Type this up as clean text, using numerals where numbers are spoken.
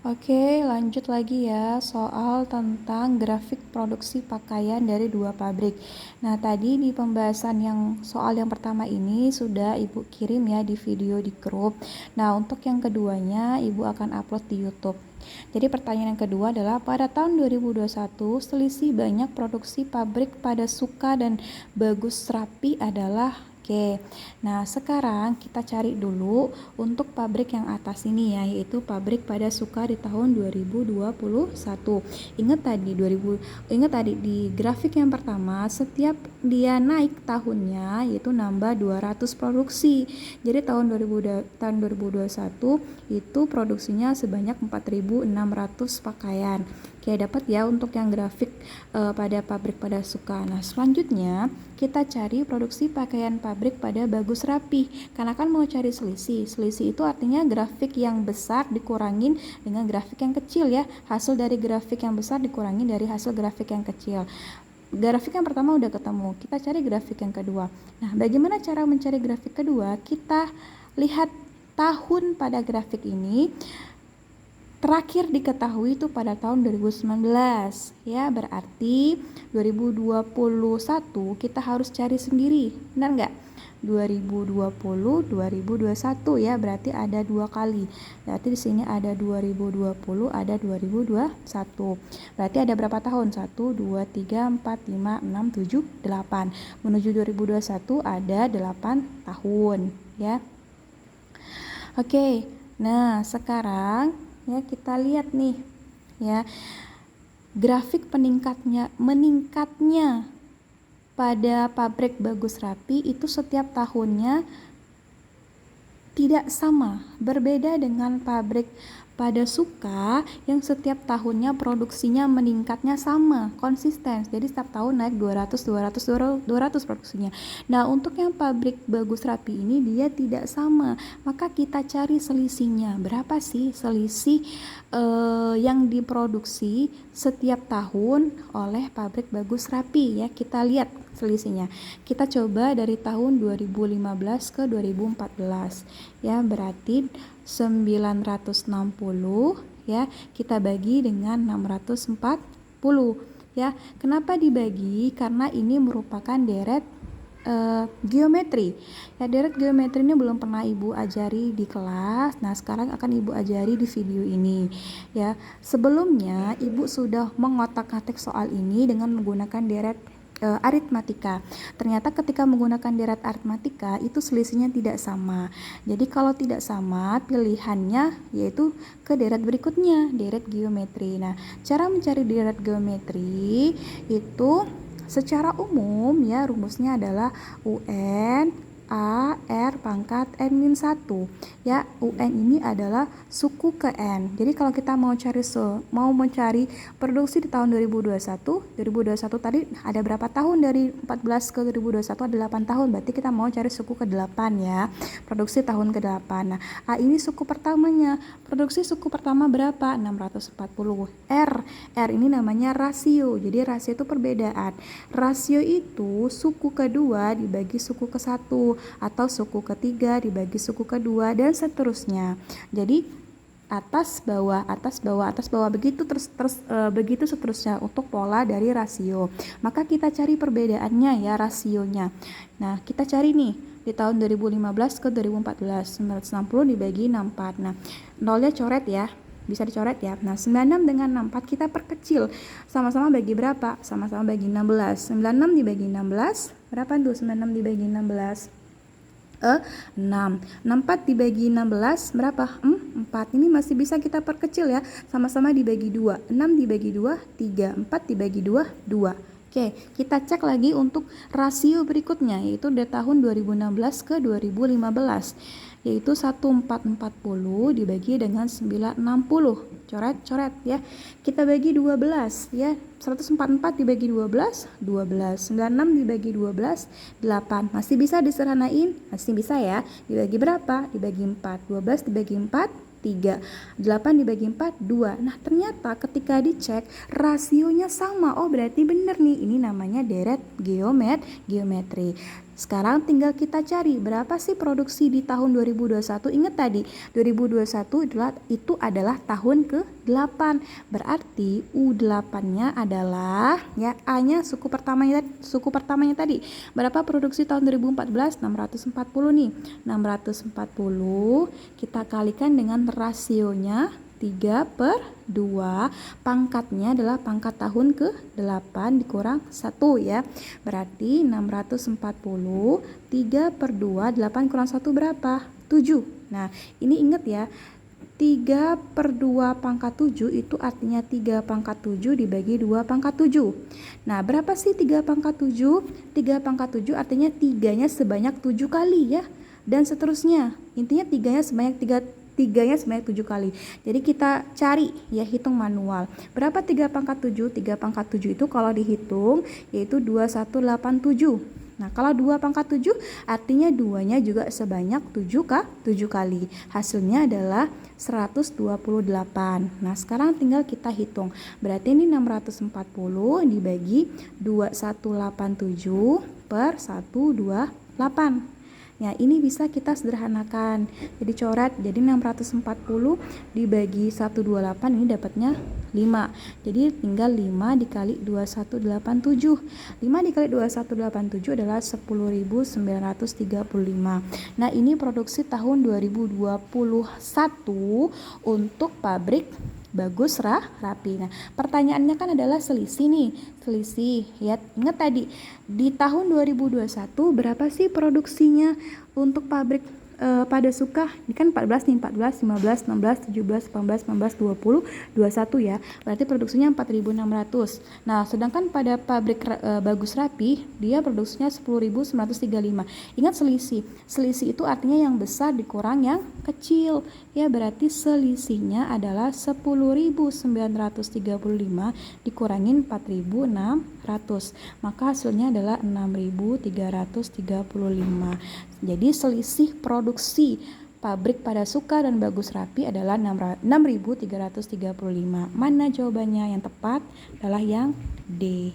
Oke, lanjut lagi ya soal tentang grafik produksi pakaian dari dua pabrik. Nah, tadi di pembahasan yang soal yang pertama ini sudah Ibu kirim ya di video di grup. Nah, untuk yang keduanya Ibu akan upload di YouTube. Jadi pertanyaan yang kedua adalah pada tahun 2021 selisih banyak produksi pabrik pada Suka dan Bagus Rapi adalah. Oke, nah sekarang kita cari dulu untuk pabrik yang atas ini ya, yaitu pabrik pada Suka di tahun 2021. Ingat tadi di grafik yang pertama setiap dia naik tahunnya yaitu nambah 200 produksi. Jadi tahun 2021 itu produksinya sebanyak 4.600 pakaian. Oke, dapat ya untuk yang grafik pada pabrik pada Suka. Nah, selanjutnya kita cari produksi pakaian pabrik pada Bagus Rapi. Karena kan mau cari selisih. Selisih itu artinya grafik yang besar dikurangin dengan grafik yang kecil ya. Hasil dari grafik yang besar dikurangin dari hasil grafik yang kecil. Grafik yang pertama udah ketemu. Kita cari grafik yang kedua. Nah, bagaimana cara mencari grafik kedua? Kita lihat tahun pada grafik ini. Terakhir diketahui itu pada tahun 2019 ya, berarti 2021 kita harus cari sendiri, benar nggak? 2020 2021 ya, berarti ada dua kali. Berarti di sini ada 2020, ada 2021. Berarti ada berapa tahun? 1 2 3 4 5 6 7 8. Menuju 2021 ada 8 tahun ya. Oke. Nah, sekarang ya kita lihat nih ya grafik meningkatnya pada pabrik Bagus Rapi itu setiap tahunnya tidak sama, berbeda dengan pabrik pada Suka yang setiap tahunnya produksinya meningkatnya sama, konsisten. Jadi setiap tahun naik 200 produksinya. Nah, untuk yang pabrik Bagus Rapi ini dia tidak sama. Maka kita cari selisihnya. Berapa sih selisih yang diproduksi setiap tahun oleh pabrik Bagus Rapi ya? Kita lihat selisihnya. Kita coba dari tahun 2015 ke 2014 ya, berarti 960 ya, kita bagi dengan 640 ya. Kenapa dibagi? Karena ini merupakan deret geometri ya. Deret geometri ini belum pernah Ibu ajari di kelas. Nah, sekarang akan Ibu ajari di video ini ya. Sebelumnya Ibu sudah mengotak-atik soal ini dengan menggunakan deret aritmatika. Ternyata ketika menggunakan deret aritmatika itu selisihnya tidak sama. Jadi kalau tidak sama, pilihannya yaitu ke deret berikutnya, deret geometri. Nah, cara mencari deret geometri itu secara umum ya, rumusnya adalah UN A R pangkat N-1 ya. UN ini adalah suku ke N. Jadi kalau kita mau mencari produksi di tahun 2021 tadi ada berapa tahun, dari 14 ke 2021 ada 8 tahun, berarti kita mau cari suku ke-8 ya, produksi tahun ke-8. Nah, A ini suku pertamanya, produksi suku pertama berapa? 640. R ini namanya rasio. Jadi rasio itu perbedaan. Rasio itu suku kedua dibagi suku ke-1 atau suku ketiga dibagi suku kedua dan seterusnya. Jadi atas bawah begitu begitu seterusnya untuk pola dari rasio. Maka kita cari perbedaannya ya, rasionya. Nah, kita cari nih di tahun 2015 ke 2014, 960 dibagi 64. Nah, nolnya coret ya, bisa dicoret ya. Nah, 96 dengan 64 kita perkecil. Sama-sama bagi berapa? Sama-sama bagi 16. 96 dibagi 16 berapa tuh? 96 dibagi 16 6. 64 dibagi 16 berapa? 4. Ini masih bisa kita perkecil ya. Sama-sama dibagi 2. 6 dibagi 2 3. 4 dibagi 2 2. Oke, kita cek lagi untuk rasio berikutnya, yaitu dari tahun 2016 ke 2015, yaitu 1440 dibagi dengan 960. Coret ya. Kita bagi 12 ya. 144 dibagi 12 12. 96 dibagi 12 8. Masih bisa disederhanain? Masih bisa ya. Dibagi berapa? Dibagi 4. 12 dibagi 4 3. 8 dibagi 4 2. Nah, ternyata ketika dicek rasionya sama. Oh, berarti benar nih, ini namanya deret geometri. Sekarang tinggal kita cari berapa sih produksi di tahun 2021. Ingat tadi 2021 itu adalah tahun ke-8. Berarti U8-nya adalah ya A-nya suku pertamanya tadi. Berapa produksi tahun 2014? 640 nih. 640 kita kalikan dengan rasionya 3/2, pangkatnya adalah pangkat tahun ke-8 dikurang 1 ya. Berarti 640 3/2, 8 kurang 1 berapa? 7. Nah, ini ingat ya, 3/2 pangkat 7 itu artinya 3 pangkat 7 dibagi 2 pangkat 7. Nah, berapa sih 3 pangkat 7? 3 pangkat 7 artinya 3-nya sebanyak 7 kali ya. Dan seterusnya. Intinya 3-nya sebanyak 7 kali. Jadi kita cari ya, hitung manual. Berapa 3 pangkat 7? 3 pangkat 7 itu kalau dihitung yaitu 2187. Nah, kalau 2 pangkat 7 artinya 2-nya juga sebanyak 7 kali. Hasilnya adalah 128. Nah, sekarang tinggal kita hitung. Berarti ini 640 dibagi 2187 per 128. Ya, ini bisa kita sederhanakan. Jadi coret, jadi 640 dibagi 128 ini dapatnya 5. Jadi tinggal 5 dikali 2187. 5 dikali 2187 adalah 10.935. Nah, ini produksi tahun 2021 untuk pabrik Bagus Rapi. Nah, pertanyaannya kan adalah selisih nih. Selisih. Ya, ingat tadi di tahun 2021 berapa sih produksinya untuk pabrik pada Suka? Ini kan 14 nih, 14, 15, 16, 17, 18, 19, 20, 21 ya. Berarti produksinya 4.600. Nah, sedangkan pada pabrik Bagus Rapi dia produksinya 10.935. Ingat selisih. Selisih itu artinya yang besar dikurang yang kecil. Ya, berarti selisihnya adalah 10.935 dikurangin 4.600. Maka hasilnya adalah 6.335. Jadi selisih produksi pabrik pada Suka dan Bagus Rapi adalah 6.335. Mana jawabannya? Yang tepat adalah yang D.